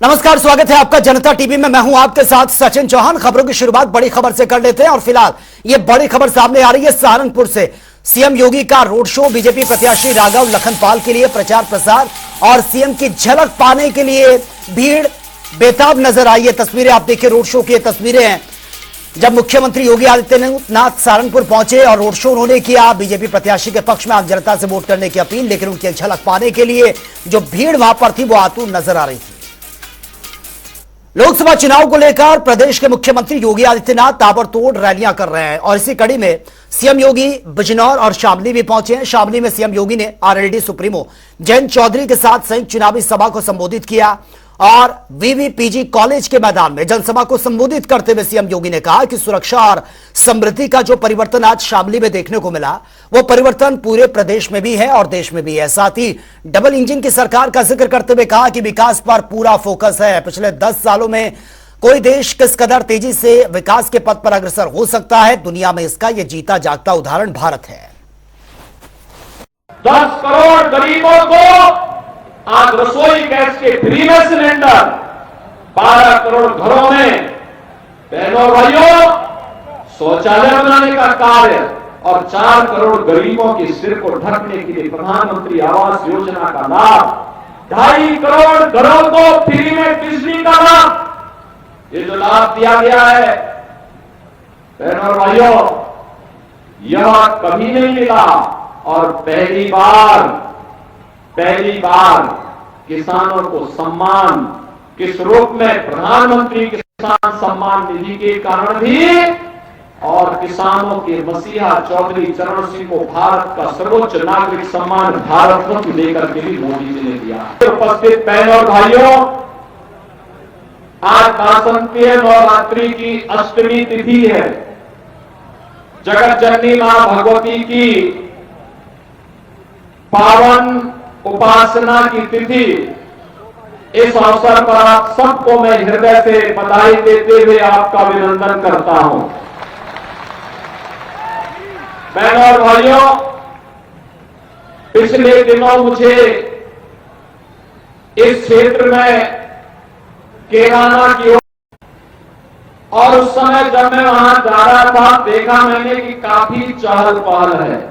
नमस्कार, स्वागत है आपका जनता टीवी में। मैं हूं आपके साथ सचिन चौहान। खबरों की शुरुआत बड़ी खबर से कर लेते हैं और फिलहाल ये बड़ी खबर सामने आ रही है सहारनपुर से। सीएम योगी का रोड शो, बीजेपी प्रत्याशी राघव लखनपाल के लिए प्रचार प्रसार और सीएम की झलक पाने के लिए भीड़ बेताब नजर आई है। तस्वीरें आप देखिए, रोड शो की तस्वीरें हैं जब मुख्यमंत्री योगी आदित्यनाथ सहारनपुर पहुंचे और रोड शो उन्होंने किया। बीजेपी प्रत्याशी के पक्ष में आम जनता से वोट करने की अपील, लेकिन उनकी झलक पाने के लिए जो भीड़ वहां पर थी वो आतुर नजर आ रही थी। लोकसभा चुनाव को लेकर प्रदेश के मुख्यमंत्री योगी आदित्यनाथ ताबड़तोड़ रैलियां कर रहे हैं और इसी कड़ी में सीएम योगी बिजनौर और शामली भी पहुंचे हैं। शामली में सीएम योगी ने आरएलडी सुप्रीमो जयंत चौधरी के साथ संयुक्त चुनावी सभा को संबोधित किया और वीवीपीजी कॉलेज के मैदान में जनसभा को संबोधित करते हुए सीएम योगी ने कहा कि सुरक्षा और समृद्धि का जो परिवर्तन आज शामली में देखने को मिला, वो परिवर्तन पूरे प्रदेश में भी है और देश में भी है। साथ ही डबल इंजन की सरकार का जिक्र करते हुए कहा कि विकास पर पूरा फोकस है। पिछले 10 सालों में कोई देश किस कदर तेजी से विकास के पथ पर अग्रसर हो सकता है, दुनिया में इसका यह जीता जागता उदाहरण भारत है। 10 करोड़ गरीबों को आज रसोई गैस के फ्री में सिलेंडर, 12 करोड़ घरों में बहनों भाइयों शौचालय बनाने का कार्य और 4 करोड़ गरीबों के सिर को ढकने के लिए प्रधानमंत्री आवास योजना का लाभ, 2.5 करोड़ घरों को फ्री में बिजली का लाभ, ये जो लाभ दिया गया है बहनों भाइयों, यह कभी नहीं मिला। और पहली बार किसानों को सम्मान किस रूप में, प्रधानमंत्री किसान सम्मान निधि के कारण भी, और किसानों के मसीहा चौधरी चरण सिंह को भारत का सर्वोच्च नागरिक सम्मान भारत रत्न देकर के भी मोदी जी ने दिया। उपस्थित बहनों और भाइयों, आज वासंतीय नवरात्रि की अष्टमी तिथि है। जगत जननी मां भगवती की पावन उपासना की तिथि। इस अवसर पर आप सबको मैं हृदय से बधाई देते हुए आपका अभिनंदन करता हूं। बहनों और भाइयों, पिछले दिनों मुझे इस क्षेत्र में केराना की और उस समय जब मैं वहां जा रहा था, देखा मैंने कि काफी चहल पहल है।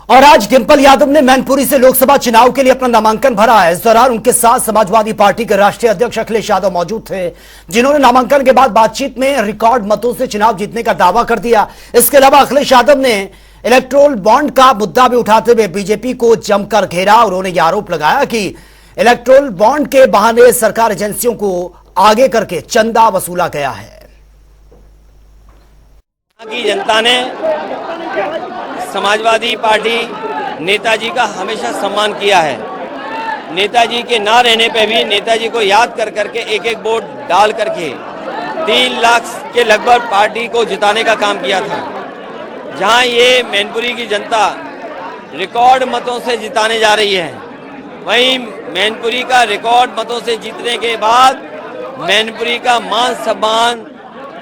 और आज डिंपल यादव ने मैनपुरी से लोकसभा चुनाव के लिए अपना नामांकन भरा है। इस दौरान उनके साथ समाजवादी पार्टी के राष्ट्रीय अध्यक्ष अखिलेश यादव मौजूद थे, जिन्होंने नामांकन के बाद बातचीत में रिकॉर्ड मतों से चुनाव जीतने का दावा कर दिया। इसके अलावा अखिलेश यादव ने इलेक्टोरल बॉन्ड का मुद्दा भी उठाते हुए बीजेपी को जमकर घेरा और उन्होंने यह आरोप लगाया कि इलेक्टोरल बॉन्ड के बहाने सरकार एजेंसियों को आगे करके चंदा वसूला गया है। की जनता ने समाजवादी पार्टी नेताजी का हमेशा सम्मान किया है। नेताजी के ना रहने पे भी नेताजी को याद कर करके एक एक वोट डाल करके 3 लाख के लगभग पार्टी को जिताने का काम किया था। जहां ये मैनपुरी की जनता रिकॉर्ड मतों से जिताने जा रही है, वहीं मैनपुरी का रिकॉर्ड मतों से जीतने के बाद मैनपुरी का मान सम्मान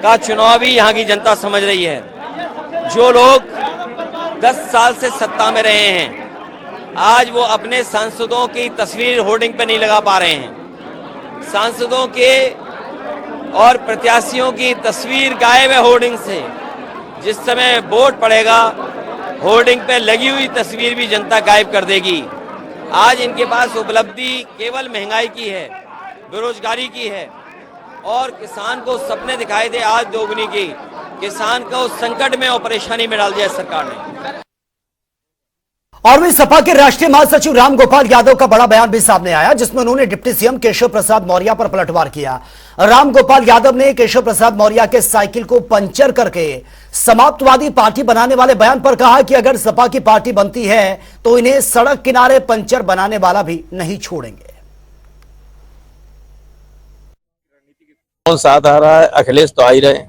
का चुनाव भी यहाँ की जनता समझ रही है। जो लोग 10 साल से सत्ता में रहे हैं, आज वो अपने सांसदों की तस्वीर होर्डिंग पे नहीं लगा पा रहे हैं। सांसदों के और प्रत्याशियों की तस्वीर गायब है होर्डिंग से। जिस समय वोट पड़ेगा, होर्डिंग पे लगी हुई तस्वीर भी जनता गायब कर देगी। आज इनके पास उपलब्धि केवल महंगाई की है, बेरोजगारी की है और किसान को सपने दिखाई दे आज दोगुनी की। किसान को संकट में और परेशानी में डाल दिया सरकार ने। और वहीं सपा के राष्ट्रीय महासचिव रामगोपाल यादव का बड़ा बयान भी सामने आया, जिसमें उन्होंने डिप्टी सीएम केशव प्रसाद मौर्य पर पलटवार किया। रामगोपाल यादव ने केशव प्रसाद मौर्य के साइकिल को पंचर करके समाप्तवादी पार्टी बनाने वाले बयान पर कहा कि अगर सपा की पार्टी बनती है तो इन्हें सड़क किनारे पंचर बनाने वाला भी नहीं छोड़ेंगे। कौन साथ आ रहा है? अखिलेश तो आ ही रहे,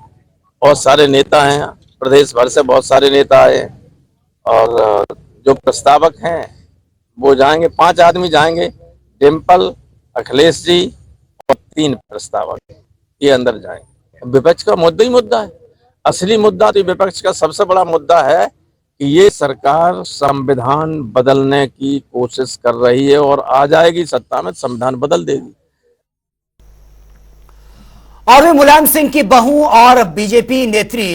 बहुत सारे नेता हैं, प्रदेश भर से बहुत सारे नेता आए और जो प्रस्तावक हैं वो जाएंगे। 5 आदमी जाएंगे, डिंपल, अखिलेश जी और 3 प्रस्तावक, ये अंदर जाएंगे। विपक्ष का मुद्दा ही मुद्दा है। असली मुद्दा तो विपक्ष का सबसे बड़ा मुद्दा है कि ये सरकार संविधान बदलने की कोशिश कर रही है और आ जाएगी सत्ता में, संविधान बदल देगी। और वे मुलायम सिंह की बहू और बीजेपी नेत्री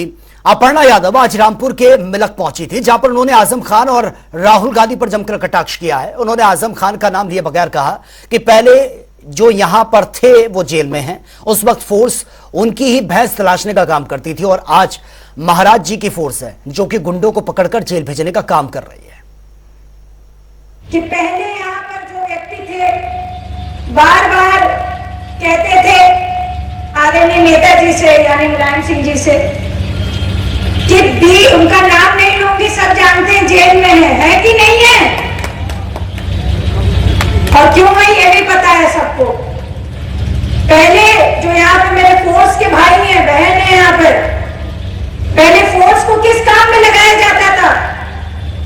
अपर्णा यादव आज रामपुर के मिलक पहुंची थी, जहां पर उन्होंने आजम खान और राहुल गांधी पर जमकर कटाक्ष किया है। उन्होंने आजम खान का नाम लिए बगैर कहा कि पहले जो यहां पर थे वो जेल में हैं, उस वक्त फोर्स उनकी ही भैंस तलाशने का काम करती थी और आज महाराज जी की फोर्स है जो कि गुंडों को पकड़कर जेल भेजने का काम कर रही है। कि पहले यहाँ पर जो व्यक्ति थे बार बार कहते थे आदरणीय नेताजी से यानी मुलायम सिंह जी से कि भी उनका नाम नहीं लूंगी, सब जानते हैं जेल में है कि नहीं है, और क्यों है ये भी पता है सबको। पहले जो यहाँ पे मेरे फोर्स के भाई हैं, बहन हैं यहाँ पर, पहले फोर्स को किस काम में लगाया जाता था?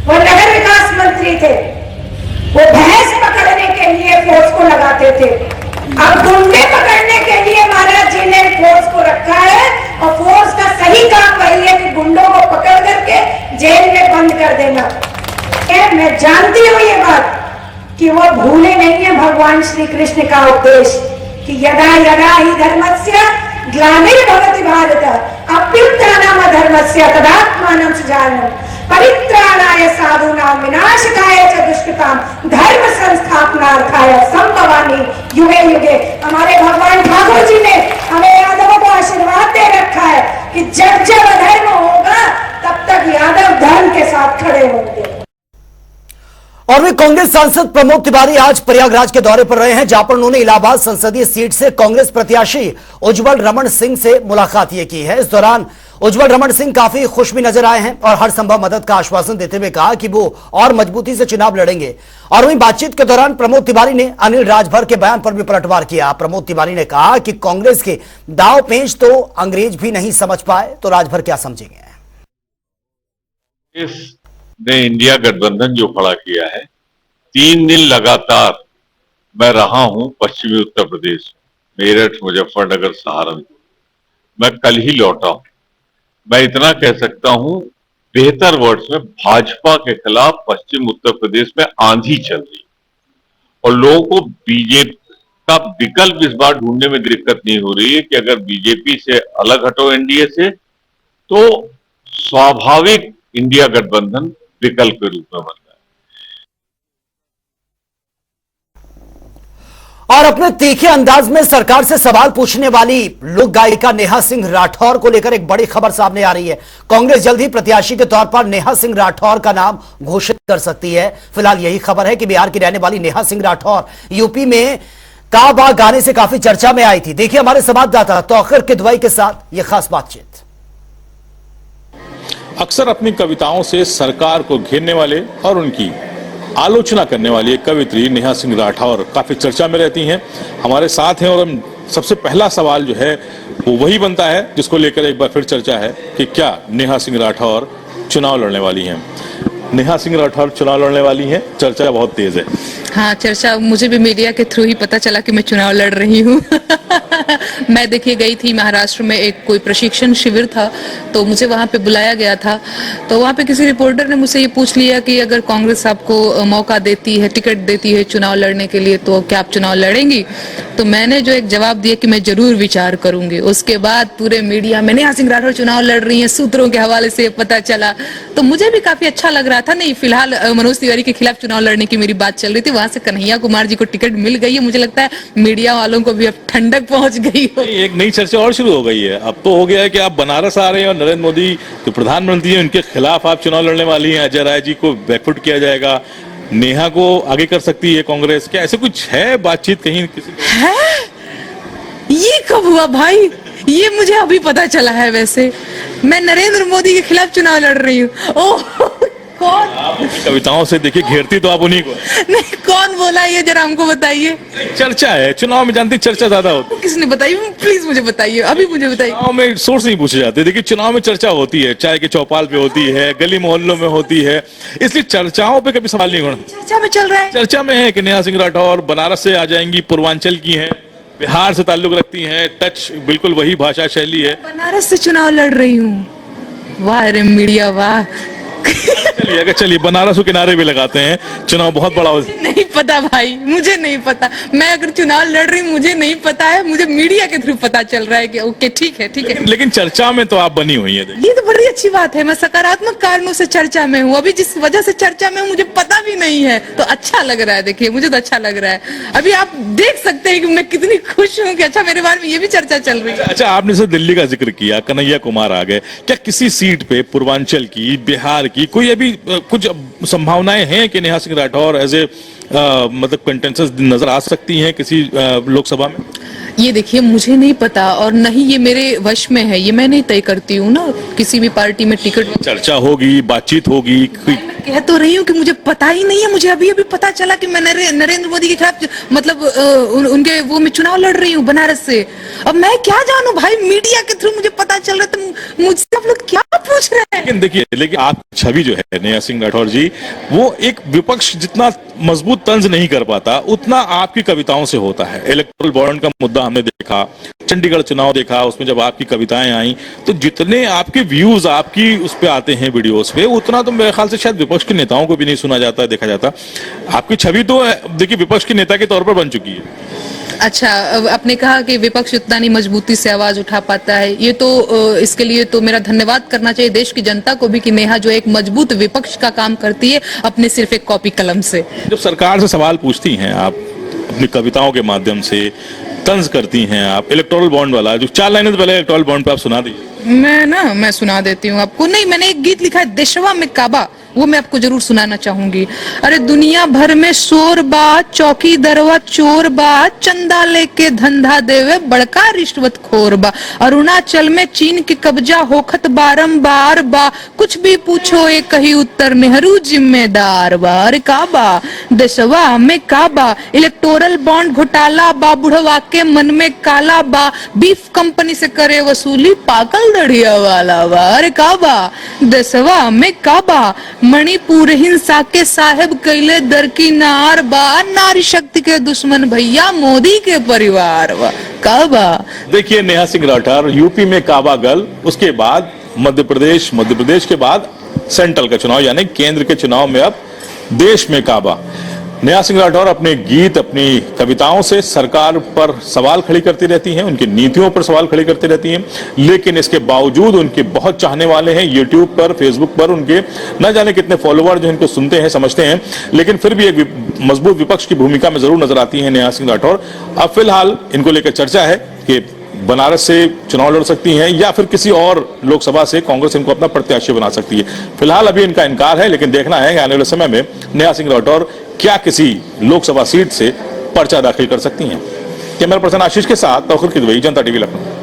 वो नगर विकास मंत्री थे, वो भैंस पकड़ने के लिए फोर्स को लगाते थे। अब गुंडे पकड़ने के लिए महाराज जी ने फोर्स को रखा है और फोर्स का सही काम वही है कि गुंडों को पकड़ करके जेल में बंद कर देना। मैं जानती हूँ ये बात कि वो भूले नहीं है भगवान श्री कृष्ण का उपदेश कि यदा यदा ही धर्मस्य ग्लानिर्भवति भारत अभ्युत्थानम धर्मस्य तदात्मानं सृजाम्यहम् परित्राणाय साधूनां विनाशकाय च दुष्कृतां धर्म संस्थापनार्थाय संभवामि युगे युगे। हमारे भगवान ठाकुर जी ने हमें यादवों को आशीर्वाद दे रखा है कि जब जब अधर्म होगा तब तक यादव धर्म के साथ खड़े होंगे। और वे कांग्रेस सांसद प्रमोद तिवारी आज प्रयागराज के दौरे पर रहे हैं, जहां पर उन्होंने इलाहाबाद संसदीय सीट से कांग्रेस प्रत्याशी उज्जवल रमण सिंह से मुलाकात ये की है। इस दौरान उज्जवल रमण सिंह काफी खुश भी नजर आए हैं और हर संभव मदद का आश्वासन देते हुए कहा कि वो और मजबूती से चुनाव लड़ेंगे। और वहीं बातचीत के दौरान प्रमोद तिवारी ने अनिल राजभर के बयान पर भी पलटवार किया। प्रमोद तिवारी ने कहा कि कांग्रेस के दाव पेंच तो अंग्रेज भी नहीं समझ पाए तो राजभर क्या समझेंगे। ने इंडिया गठबंधन जो खड़ा किया है, 3 दिन लगातार मैं रहा हूं पश्चिमी उत्तर प्रदेश, मेरठ, मुजफ्फरनगर, सहारनपुर। मैं कल ही लौटा हूं। मैं इतना कह सकता हूं, बेहतर वर्ड्स में भाजपा के खिलाफ पश्चिम उत्तर प्रदेश में आंधी चल रही और लोगों को बीजेपी का विकल्प इस बार ढूंढने में दिक्कत नहीं हो रही है कि अगर बीजेपी से अलग हटो एनडीए से तो स्वाभाविक इंडिया गठबंधन विकल्प के रूप में बनता है। और अपने तीखे अंदाज में सरकार से सवाल पूछने वाली लोक गायिका नेहा सिंह राठौर को लेकर एक बड़ी खबर सामने आ रही है। कांग्रेस जल्द ही प्रत्याशी के तौर पर नेहा सिंह राठौर का नाम घोषित कर सकती है। फिलहाल यही खबर है कि बिहार की रहने वाली नेहा सिंह राठौर यूपी में काबा गाने से काफी चर्चा में आई थी। देखिए हमारे संवाददाता तौकीर किदवई के साथ यह खास बातचीत। अक्सर अपनी कविताओं से सरकार को घेरने वाले और उनकी आलोचना करने वाली एक कवित्री नेहा सिंह राठौर काफी चर्चा में रहती हैं, हमारे साथ हैं। और हम सबसे पहला सवाल जो है वो वही बनता है जिसको लेकर एक बार फिर चर्चा है कि क्या नेहा सिंह राठौर चुनाव लड़ने वाली हैं। नेहा सिंह राठौर चुनाव लड़ने वाली हैं, चर्चा बहुत तेज है। हाँ, चर्चा मुझे भी मीडिया के थ्रू ही पता चला कि मैं चुनाव लड़ रही हूँ। मैं देखिए गई थी महाराष्ट्र में, एक कोई प्रशिक्षण शिविर था तो मुझे वहाँ पे बुलाया गया था। तो वहाँ पे किसी रिपोर्टर ने मुझसे ये पूछ लिया कि अगर कांग्रेस आपको मौका देती है, टिकट देती है चुनाव लड़ने के लिए तो क्या आप चुनाव लड़ेंगी? तो मैंने जो एक जवाब दिया कि मैं जरूर विचार करूंगी। उसके बाद पूरे मीडिया में नेहा सिंह राठौर चुनाव लड़ रही हैं, सूत्रों के हवाले से पता चला। तो मुझे भी काफी अच्छा लग रहा था। नहीं, फिलहाल मनोज तिवारी के खिलाफ चुनाव लड़ने की मेरी बात चल रही थी, वहां से कन्हैया कुमार जी को टिकट मिल गई है। मुझे लगता है मीडिया वालों को भी अब ठंडक पहुंच गई हो। एक नई चर्चा और शुरू हो गई है। अब तो हो गया है कि आप बनारस आ रहे हैं और नरेंद्र मोदी जो प्रधानमंत्री हैं उनके खिलाफ आप चुनाव लड़ने वाली हैं। अजय राय जी को बैकफुट किया जाएगा, नेहा को आगे कर सकती है कांग्रेस। क्या ऐसे कुछ है बातचीत कहीं किसी है? ये कब हुआ भाई? ये मुझे अभी पता चला है। वैसे मैं नरेंद्र मोदी के खिलाफ चुनाव लड़ रही हूँ। ओह, कौन? आप अपनी कविताओं से देखिए घेरती तो आप उन्हीं को। नहीं, कौन बोला ये, जरा हमको बताइए। चर्चा है चुनाव में, जानती चर्चा ज्यादा होती है। किसने बताई? प्लीज मुझे बताइए, अभी मुझे बताइए। चुनाव में सोर्स नहीं पूछे जाते। देखिए चुनाव में चर्चा होती है, चाय के चौपाल पे होती है, गली मोहल्लों में होती है, इसलिए चर्चाओं पे कभी सवाल नहीं होना। चर्चा में चल रहा है। चर्चा में है कि नेहा सिंह राठौर बनारस से आ जाएंगी, पूर्वांचल की हैं, बिहार से ताल्लुक रखती हैं, टच बिल्कुल वही भाषा शैली है। बनारस से चुनाव लड़ रही हूँ। वाह रे मीडिया वाह, चलिए बनारस को किनारे भी लगाते हैं, चुनाव बहुत बड़ा हो। नहीं पता भाई, मुझे नहीं पता। मैं अगर चुनाव लड़ रही हूँ मुझे नहीं पता है, मुझे मीडिया के थ्रू पता चल रहा है कि ओके ठीक है। लेकिन चर्चा में तो आप बनी हुई है। ये तो बड़ी अच्छी बात है, मैं सकारात्मक कारणों से चर्चा में हूँ। अभी जिस वजह से चर्चा में हूँ मुझे पता भी नहीं है, तो अच्छा लग रहा है। देखिए मुझे तो अच्छा लग रहा है। अभी आप देख सकते हैं कि मैं कितनी खुश हूँ कि अच्छा मेरे बारे में ये भी चर्चा चल रही है। अच्छा, आपने से दिल्ली का जिक्र किया, कन्हैया कुमार आ गए, क्या किसी सीट पे पूर्वांचल की, बिहार की कोई अभी कुछ संभावनाएं हैं कि नेहा सिंह राठौर एज ए मतलब कंटेंसस नजर आ सकती हैं किसी लोकसभा में? ये देखिए मुझे नहीं पता और नहीं ये मेरे वश में है, ये मैं नहीं तय करती हूँ ना किसी भी पार्टी में टिकट। चर्चा होगी, बातचीत होगी। कह तो रही हूँ कि मुझे पता ही नहीं है। मुझे अभी पता चला कि मैं नरेंद्र मोदी के खिलाफ मतलब उनके वो मैं चुनाव लड़ रही हूँ बनारस से। अब मैं क्या जानूं भाई, मीडिया के थ्रू मुझे पता चल रहा है, तो मुझसे आप लोग क्या पूछ रहे हैं? लेकिन आपकी छवि जो है नेहा सिंह राठौर जी, वो एक विपक्ष जितना मजबूत तंज नहीं कर पाता उतना आपकी कविताओं से होता है। इलेक्टोरल बॉन्ड का मुद्दा हमने देखा, चंडीगढ़ चुनाव देखा, उसमें जब आपकी कविताएं आई तो जितने आपके व्यूज आपकी उस पे आते हैं वीडियोस पे, उतना तो मेरे ख्याल से शायद विपक्ष के नेताओं को भी नहीं सुना जाता, देखा जाता। आपकी छवि तो देखिए विपक्ष के नेता के तौर पर बन चुकी है। अच्छा, आपने कहा कि विपक्ष उतना नहीं मजबूती से आवाज उठा पाता है, ये तो इसके लिए तो मेरा धन्यवाद करना चाहिए देश की जनता को भी कि नेहा जो एक मजबूत विपक्ष का काम करती है अपने सिर्फ एक कॉपी कलम से। जब सरकार से सवाल पूछती हैं आप अपनी कविताओं के माध्यम से, तंज करती हैं आप, इलेक्टोरल बॉन्ड वाला जो 4 लाइनें पहले इलेक्टोरल बॉन्ड पे आप सुना दीजिए। मैं सुना देती हूँ आपको। नहीं, मैंने एक गीत लिखा है देशवा में काबा, वो मैं आपको जरूर सुनाना चाहूंगी। अरे दुनिया भर में शोर बा, चौकी दरवा चोर बा, चंदा लेके धंधा देवे बड़का रिश्वत खोर बा। अरुणाचल में चीन के कब्जा होखत बारंबार बा, कुछ भी पूछो एक ही उत्तर नेहरू जिम्मेदार बा। अरे काबा देशवा में काबा, इलेक्टोरल बॉन्ड घोटाला बा, बुढ़वा के मन में काला बा, बीफ कंपनी से करे वसूली पागल दढ़िया वाला बा। अरे काबा देशवा में काबा, मणिपुर हिंसा के साहेब कैले दरकिनार बा, नारी शक्ति के दुश्मन भैया मोदी के परिवार बा। काबा देखिए नेहा सिंह राठौर यूपी में काबा गर्ल, उसके बाद मध्य प्रदेश के बाद सेंट्रल का चुनाव यानी केंद्र के चुनाव में अब देश में काबा। नेहा सिंह राठौर अपने गीत, अपनी कविताओं से सरकार पर सवाल खड़ी करती रहती हैं, उनकी नीतियों पर सवाल खड़ी करती रहती हैं, लेकिन इसके बावजूद उनके बहुत चाहने वाले हैं। यूट्यूब पर, फेसबुक पर उनके न जाने कितने फॉलोअर जो इनको सुनते हैं, समझते हैं, लेकिन फिर भी एक मजबूत विपक्ष की भूमिका में जरूर नजर आती है नेहा सिंह राठौर। अब फिलहाल इनको लेकर चर्चा है कि बनारस से चुनाव लड़ सकती हैं या फिर किसी और लोकसभा से कांग्रेस इनको अपना प्रत्याशी बना सकती है। फिलहाल अभी इनका इनकार है, लेकिन देखना है कि आने वाले समय में नेहा सिंह राठौर क्या किसी लोकसभा सीट से पर्चा दाखिल कर सकती हैं। कैमरा पर्सन आशीष के साथ तौखीर किदवई, जनता टीवी लखनऊ।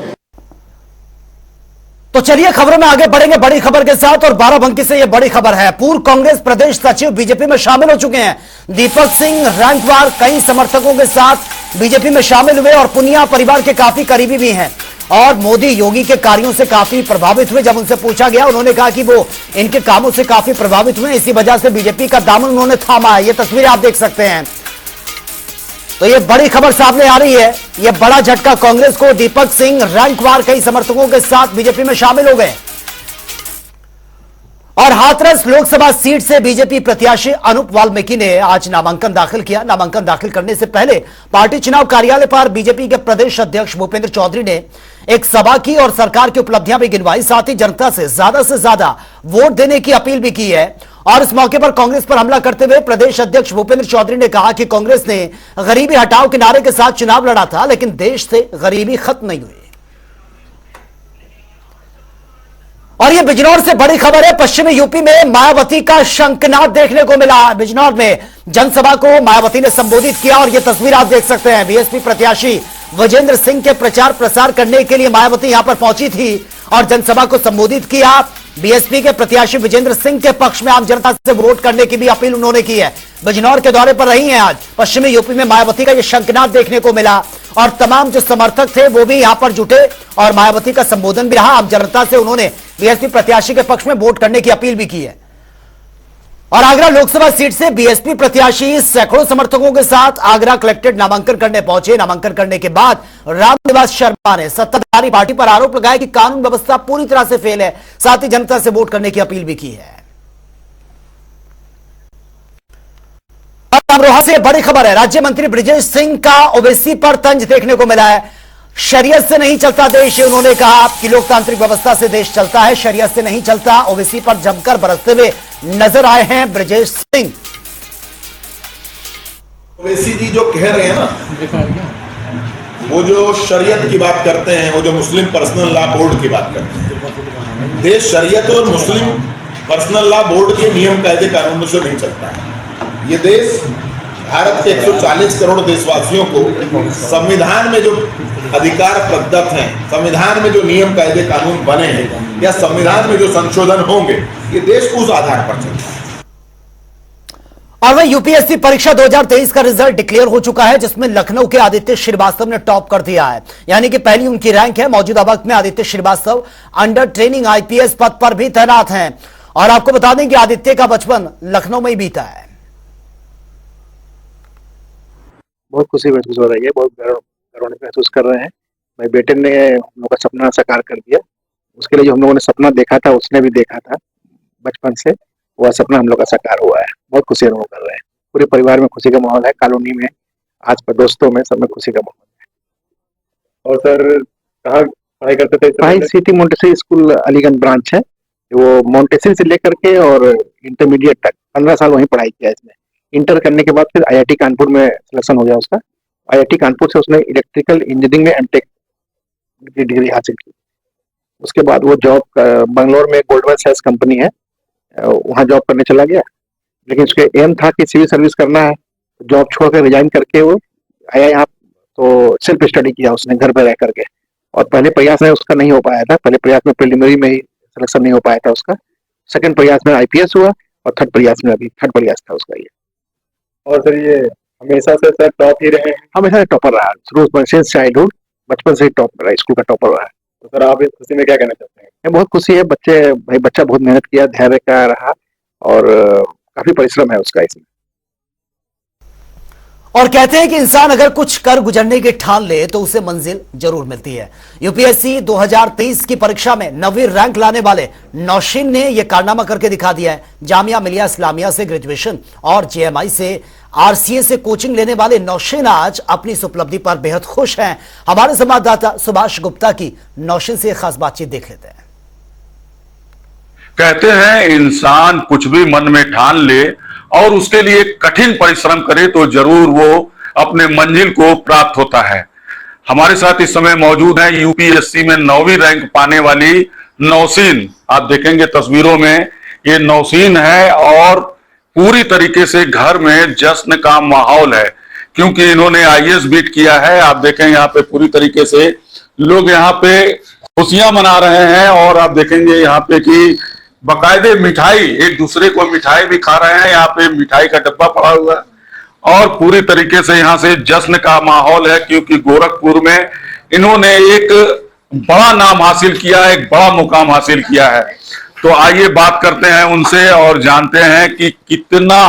तो चलिए खबरों में आगे बढ़ेंगे बड़ी खबर के साथ, और बाराबंकी से यह बड़ी खबर है। पूर्व कांग्रेस प्रदेश सचिव बीजेपी में शामिल हो चुके हैं। दीपक सिंह रैंकवार कई समर्थकों के साथ बीजेपी में शामिल हुए और पुनिया परिवार के काफी करीबी भी हैं और मोदी योगी के कार्यों से काफी प्रभावित हुए। जब उनसे पूछा गया उन्होंने कहा कि वो इनके कामों से काफी प्रभावित हुए, इसी वजह से बीजेपी का दामन उन्होंने थामा है। ये तस्वीरें आप देख सकते हैं। तो ये बड़ी खबर सामने आ रही है, ये बड़ा झटका कांग्रेस को। दीपक सिंह रैंकवार कई समर्थकों के साथ बीजेपी में शामिल हो गए और हाथरस लोकसभा सीट से बीजेपी प्रत्याशी अनूप वाल्मीकि ने आज नामांकन दाखिल किया। नामांकन दाखिल करने से पहले पार्टी चुनाव कार्यालय पर बीजेपी के प्रदेश अध्यक्ष भूपेंद्र चौधरी ने एक सभा की और सरकार की उपलब्धियां भी गिनवाई, साथ ही जनता से ज्यादा वोट देने की अपील भी की है। और इस मौके पर कांग्रेस पर हमला करते हुए प्रदेश अध्यक्ष भूपेंद्र चौधरी ने कहा कि कांग्रेस ने गरीबी हटाओ के नारे के साथ चुनाव लड़ा था, लेकिन देश से गरीबी खत्म नहीं हुई। और यह बिजनौर से बड़ी खबर है। पश्चिमी यूपी में मायावती का शंखनाद देखने को मिला। बिजनौर में जनसभा को मायावती ने संबोधित किया और यह तस्वीर आप देख सकते हैं। बीएसपी प्रत्याशी विजेंद्र सिंह के प्रचार प्रसार करने के लिए मायावती यहां पर पहुंची थी और जनसभा को संबोधित किया। बीएसपी के प्रत्याशी विजेंद्र सिंह के पक्ष में आम जनता से वोट करने की भी अपील उन्होंने की है। बिजनौर के दौरे पर रही हैं आज। पश्चिमी यूपी में मायावती का यह शंखनाद देखने को मिला और तमाम जो समर्थक थे वो भी यहां पर जुटे और मायावती का संबोधन भी रहा। आम जनता से उन्होंने बीएसपी प्रत्याशी के पक्ष में वोट करने की अपील भी की है। और आगरा लोकसभा सीट से बीएसपी प्रत्याशी सैकड़ों समर्थकों के साथ आगरा कलेक्ट्रेट नामांकन करने पहुंचे। नामांकन करने के बाद रामनिवास शर्मा ने सत्ताधारी पार्टी पर आरोप लगाया कि कानून व्यवस्था पूरी तरह से फेल है, साथ ही जनता से वोट करने की अपील भी की है। अमरोहा से बड़ी खबर है। राज्य मंत्री ब्रिजेश सिंह का ओवैसी पर तंज देखने को मिला है। शरीयत से नहीं चलता देश, उन्होंने कहा कि लोकतांत्रिक व्यवस्था से देश चलता है, शरीयत से नहीं चलता। ओवैसी पर जमकर बरसते हुए नजर आए हैं ब्रिजेश सिंह। ओवैसी जी जो कह रहे हैं ना, वो जो शरीयत की बात करते हैं, वो जो मुस्लिम पर्सनल लॉ बोर्ड की बात करते हैं, देश शरीयत और मुस्लिम पर्सनल लॉ बोर्ड के नियम कायदे कानूनों से नहीं चलता है। ये देश भारत के 140 करोड़ देशवासियों को संविधान में जो अधिकार प्रदत्त हैं, संविधान में जो नियम कायदे कानून बने हैं या संविधान में जो संशोधन होंगे, ये देश उस आधार पर चलता है। और वह यूपीएससी परीक्षा 2023 का रिजल्ट डिक्लेयर हो चुका है, जिसमें लखनऊ के आदित्य श्रीवास्तव ने टॉप कर दिया है, यानी कि पहली उनकी रैंक है। मौजूदा वक्त में Aditya Srivastava under training IPS पद पर भी तैनात हैं। और आपको बता दें कि आदित्य का बचपन लखनऊ में ही बीता है। बहुत खुशी महसूस हो रही है, बहुत गर्व महसूस कर रहे हैं। मेरे बेटे ने हम लोग का सपना साकार कर दिया। उसके लिए जो हम लोगों ने सपना देखा था, उसने भी देखा था बचपन से, वह सपना हम लोग का साकार हुआ है। बहुत खुशी अनुभव कर रहे हैं। पूरे परिवार में खुशी का माहौल है, कॉलोनी में, आज पर दोस्तों में, सब में खुशी का माहौल है। और सर कहाँ पढ़ाई करते थे? पढ़ाई city Montessori school Aliganj branch है, वो मोंटेसरी से लेकर के और इंटरमीडिएट तक 15 साल वहीं पढ़ाई किया इसमें। इंटर करने के बाद फिर आईआईटी कानपुर में सिलेक्शन हो गया उसका। आईआईटी कानपुर से उसने इलेक्ट्रिकल इंजीनियरिंग में एमटेक की डिग्री हासिल की। उसके बाद वो जॉब बंगलोर में गोल्डमैन सैक्स कंपनी है, वहाँ जॉब करने चला गया। लेकिन उसके एम था कि सिविल सर्विस करना है, जॉब छोड़कर रिजाइन करके वो आया यहाँ। तो सेल्फ स्टडी किया उसने घर पर रह करके, और पहले प्रयास में उसका नहीं हो पाया था। पहले प्रयास में प्रिलिमिनरी में ही सिलेक्शन नहीं हो पाया था उसका। सेकंड प्रयास में आईपीएस हुआ, और थर्ड प्रयास में अभी थर्ड प्रयास था उसका ये। और सर ये हमेशा से सर टॉप ही रहे हैं? हमेशा टॉपर रहा, शुरू से चाइल्डहुड, बचपन से ही टॉप रहा, स्कूल का टॉपर रहा है। तो सर आप इस खुशी में क्या कहना चाहते हैं? बहुत खुशी है। बच्चा बहुत मेहनत किया, धैर्य का रहा, और काफी परिश्रम है उसका इसमें। और कहते हैं कि इंसान अगर कुछ कर गुजरने की ठान ले तो उसे मंजिल जरूर मिलती है। यूपीएससी 2023 की परीक्षा में 9वीं रैंक लाने वाले नौशीन ने यह कारनामा करके दिखा दिया है। जामिया मिलिया इस्लामिया से ग्रेजुएशन और जेएमआई से आरसीए से कोचिंग लेने वाले नौशीन आज अपनी इस उपलब्धि पर बेहद खुश हैं। हमारे संवाददाता सुभाष गुप्ता की नौशीन से खास बातचीत देख लेते हैं। कहते हैं इंसान कुछ भी मन में ठान ले और उसके लिए कठिन परिश्रम करे तो जरूर वो अपने मंजिल को प्राप्त होता है। हमारे साथ इस समय मौजूद है यूपीएससी में 9वीं रैंक पाने वाली नौशीन। आप देखेंगे तस्वीरों में ये नौशीन है, और पूरी तरीके से घर में जश्न का माहौल है, क्योंकि इन्होंने आईएएस बीट किया है। आप देखें यहाँ पे पूरी तरीके से लोग यहाँ पे खुशियां मना रहे हैं, और आप देखेंगे यहाँ पे कि बाकायदे मिठाई, एक दूसरे को मिठाई भी खा रहे हैं। यहाँ पे मिठाई का डब्बा पड़ा हुआ है, और पूरी तरीके से यहाँ से जश्न का माहौल है, क्योंकि गोरखपुर में इन्होंने एक बड़ा नाम हासिल किया है, एक बड़ा मुकाम हासिल किया है। तो आइए बात करते हैं उनसे और जानते हैं कि कितना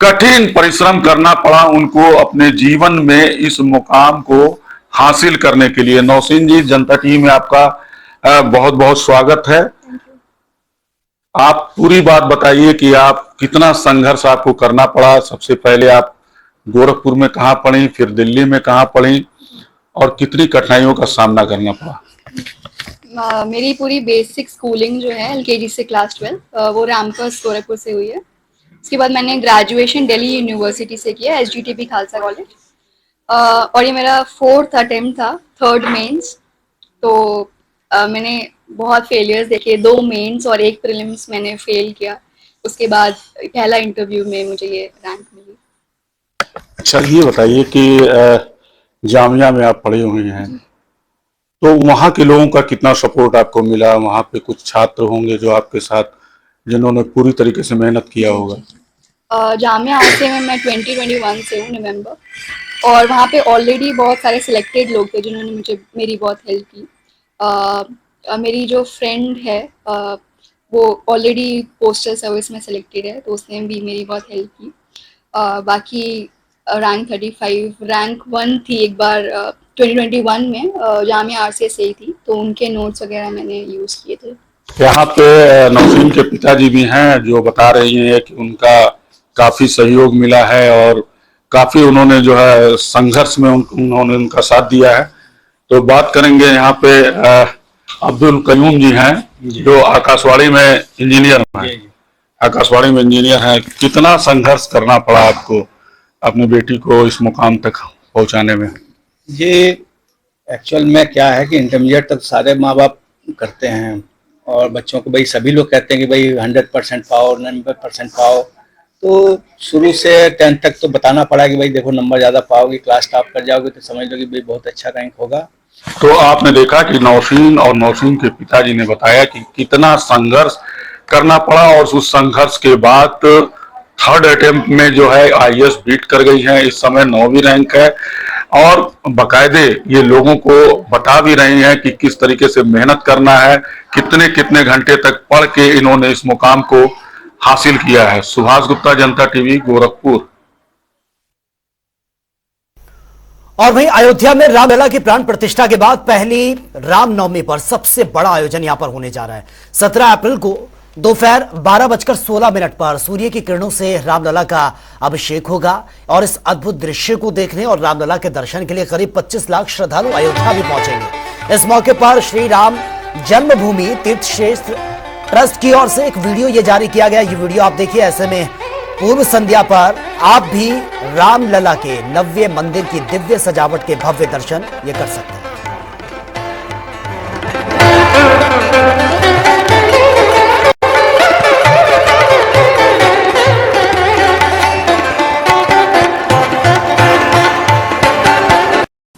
कठिन परिश्रम करना पड़ा उनको अपने जीवन में इस मुकाम को हासिल करने के लिए। नौशीन जी, जनता टीवी में आपका बहुत बहुत स्वागत है। आप पूरी बात बताइए कि आप कितना संघर्ष आपको करना पड़ा। सबसे पहले आप गोरखपुर में कहाँ पढ़ी, फिर दिल्ली में कहाँ पढ़ी, और कितनी कठिनाइयों का सामना करना पड़ा? मेरी पूरी बेसिक स्कूलिंग जो है एलकेजी से क्लास 12 वो रामकस गोरखपुर से हुई है। उसके बाद मैंने ग्रेजुएशन दिल्ली यूनिवर्सिटी से किया, एसजीटीबी खालसा कॉलेज, और ये मेरा 4th अटेम्प्ट था, 3rd मेंस। तो मैंने बहुत फेलियर्स देखे, 2 मेंस और 1 प्रीलिम्स मैंने फेल किया। उसके बाद पहला इंटरव्यू में मुझे ये रैंक मिली। अच्छा, ये बताइए कि जामिया में आप पढ़ी हुई हैं, तो वहाँ के लोगों का कितना सपोर्ट आपको मिला? वहाँ पे कुछ छात्र होंगे जो आपके साथ, जिन्होंने पूरी तरीके से मेहनत किया होगा। जामिया आरसीए में मैं 2021 से हूँ, नवंबर, और वहाँ पे ऑलरेडी बहुत सारे सिलेक्टेड लोग थे जिन्होंने मेरी बहुत हेल्प की। मेरी जो फ्रेंड है वो ऑलरेडी पोस्टल सर्विस में सिलेक्टेड है, तो उसने भी मेरी बहुत हेल्प की। बाकी रैंक 35, रैंक 1 थी एक बार 2021 में, जामिया आरसीए से ही थी, तो उनके नोट्स वगैरह मैंने यूज़ किए थे। यहाँ पे नौशीन के पिताजी भी हैं जो बता रही हैं कि उनका काफी सहयोग मिला है और काफी उन्होंने जो है संघर्ष में उन्होंने उनका साथ दिया है। तो बात करेंगे यहाँ पे अब्दुल कयूम जी हैं जो आकाशवाणी में इंजीनियर हैं। आकाशवाणी में इंजीनियर हैं, कितना संघर्ष करना पड़ा आपको अपनी बेटी को इस मुकाम तक पहुंचाने में? ये एक्चुअल में क्या है कि इंटरमीडिएट तक सारे माँ बाप करते हैं और बच्चों को भाई सभी लोग कहते हैं कि भाई 100% पाओ, 90% पाओ। तो शुरू से 10th तक तो बताना पड़ा कि भाई देखो नंबर ज़्यादा पाओगे, क्लास टॉप कर जाओगे तो समझ लो कि भाई बहुत अच्छा रैंक होगा। तो आपने देखा कि नौशीन और नौशीन के पिताजी ने बताया कि कितना संघर्ष करना पड़ा और उस संघर्ष के बाद 3rd अटेम्प्ट में जो है IAS बीट कर गई है। इस समय 9वीं रैंक है और बाकायदे ये लोगों को बता भी रही हैं कि किस तरीके से मेहनत करना है, कितने कितने घंटे तक पढ़ के इन्होंने इस मुकाम को हासिल किया है। सुभाष गुप्ता, जनता टीवी, गोरखपुर। और वहीं अयोध्या में रामलला की प्राण प्रतिष्ठा के बाद पहली रामनवमी पर सबसे बड़ा आयोजन यहां पर होने जा रहा है। 17 अप्रैल को दोपहर 12:16 पर सूर्य की किरणों से रामलला का अभिषेक होगा और इस अद्भुत दृश्य को देखने और रामलला के दर्शन के लिए करीब 25 लाख श्रद्धालु अयोध्या भी पहुंचेंगे। इस मौके पर श्री राम जन्मभूमि तीर्थ क्षेत्र ट्रस्ट की ओर से एक वीडियो ये जारी किया गया। ये वीडियो आप देखिए। ऐसे में पूर्व संध्या पर आप भी रामलला के नव्य मंदिर की दिव्य सजावट के भव्य दर्शन ये कर सकते हैं।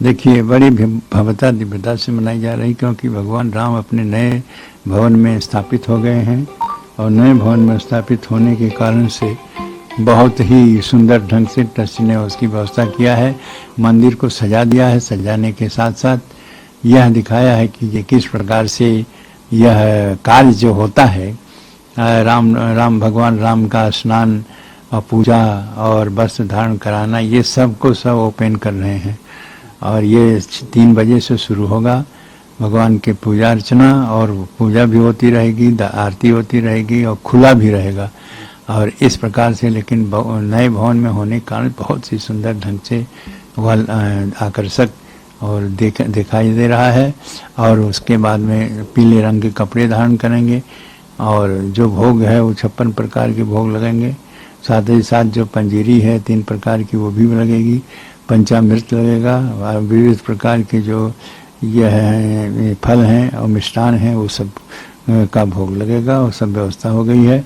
देखिए, बड़ी भव्यता दिव्यता से मनाई जा रही, क्योंकि भगवान राम अपने नए भवन में स्थापित हो गए हैं और नए भवन में स्थापित होने के कारण से बहुत ही सुंदर ढंग से ट्रस्ट ने उसकी व्यवस्था किया है, मंदिर को सजा दिया है। सजाने के साथ साथ यह दिखाया है कि ये किस प्रकार से यह कार्य जो होता है, भगवान राम का स्नान और पूजा और वस्त्र धारण कराना, ये सब को सब ओपन कर रहे हैं और ये 3 बजे से शुरू होगा। भगवान के पूजा अर्चना और पूजा भी होती रहेगी, आरती होती रहेगी और खुला भी रहेगा। और इस प्रकार से लेकिन नए भवन में होने के कारण बहुत ही सुंदर ढंग से वह आकर्षक और दिखाई दे रहा है। और उसके बाद में पीले रंग के कपड़े धारण करेंगे और जो भोग है वो 56 प्रकार के भोग लगेंगे। साथ ही साथ जो पंजीरी है 3 प्रकार की वो भी लगेगी, पंचामृत लगेगा और विविध प्रकार के जो यह फल हैं और मिष्ठान हैं वो सब का भोग लगेगा और सब व्यवस्था हो गई है।